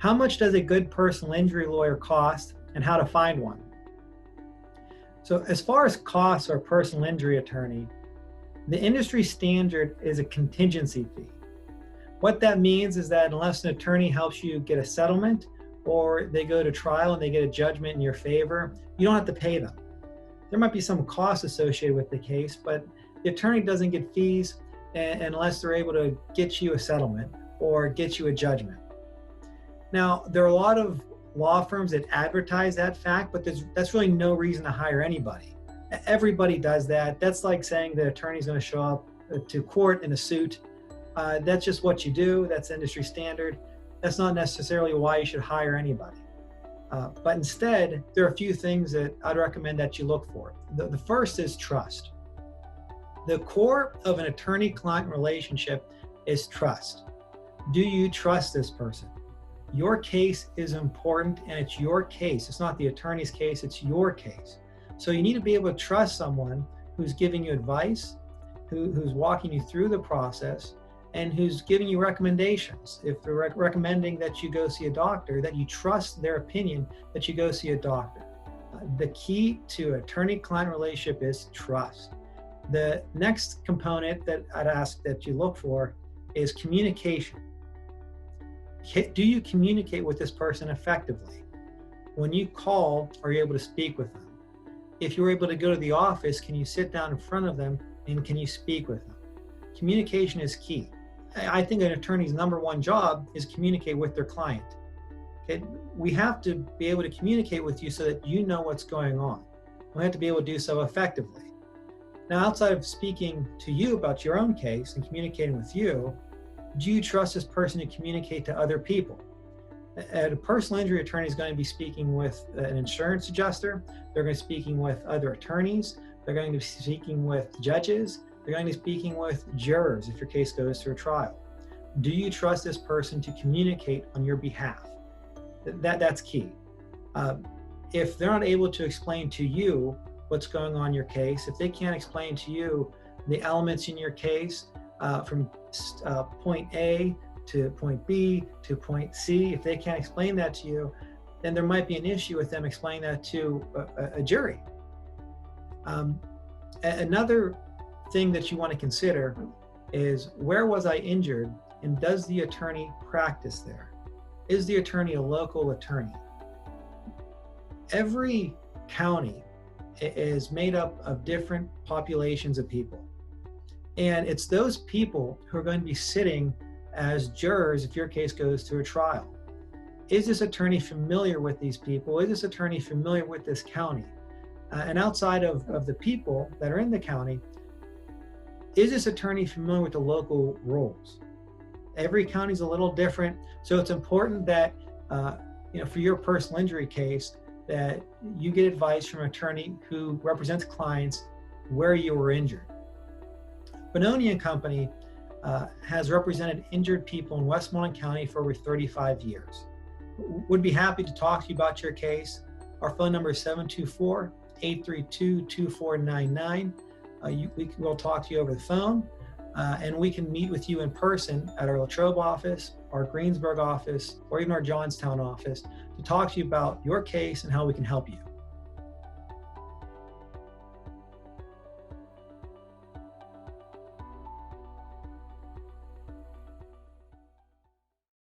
How much does a good personal injury lawyer cost and how to find one? So as far as costs for a personal injury attorney, the industry standard is a contingency fee. What that means is that unless an attorney helps you get a settlement or they go to trial and they get a judgment in your favor, you don't have to pay them. There might be some costs associated with the case, but the attorney doesn't get fees unless they're able to get you a settlement or get you a judgment. Now, there are a lot of law firms that advertise that fact, but that's really no reason to hire anybody. Everybody does that. That's like saying the attorney's going to show up to court in a suit. That's just what you do. That's industry standard. That's not necessarily why you should hire anybody. But instead, there are a few things that I'd recommend that you look for. The first is trust. The core of an attorney-client relationship is trust. Do you trust this person? Your case is important and it's your case. It's not the attorney's case, it's your case. So you need to be able to trust someone who's giving you advice, who's walking you through the process, and who's giving you recommendations. If they're recommending that you go see a doctor, that you trust their opinion, that you go see a doctor. The key to attorney-client relationship is trust. The next component that I'd ask that you look for is communication. Do you communicate with this person effectively? When you call, are you able to speak with them? If you're able to go to the office, can you sit down in front of them and can you speak with them? Communication is key. I think an attorney's number one job is communicate with their client. Okay? We have to be able to communicate with you so that you know what's going on. We have to be able to do so effectively. Now, outside of speaking to you about your own case and communicating with you, do you trust this person to communicate to other people? A personal injury attorney is going to be speaking with an insurance adjuster. They're going to be speaking with other attorneys. They're going to be speaking with judges. They're going to be speaking with jurors if your case goes through a trial. Do you trust this person to communicate on your behalf? That's key. If they're not able to explain to you what's going on in your case, if they can't explain to you the elements in your case from point A to point B to point C, if they can't explain that to you, then there might be an issue with them explaining that to a jury. Another thing that you want to consider is, where was I injured and does the attorney practice there? Is the attorney a local attorney? Every county is made up of different populations of people. And it's those people who are going to be sitting as jurors if your case goes to a trial. Is this attorney familiar with these people? Is this attorney familiar with this county? And outside of the people that are in the county, is this attorney familiar with the local rules? Every county is a little different, so it's important that for your personal injury case, that you get advice from an attorney who represents clients where you were injured. Bononi Company has represented injured people in Westmoreland County for over 35 years. Would be happy to talk to you about your case. Our phone number is 724-832-2499. We'll talk to you over the phone, and we can meet with you in person at our Latrobe office, our Greensburg office, or even our Johnstown office to talk to you about your case and how we can help you.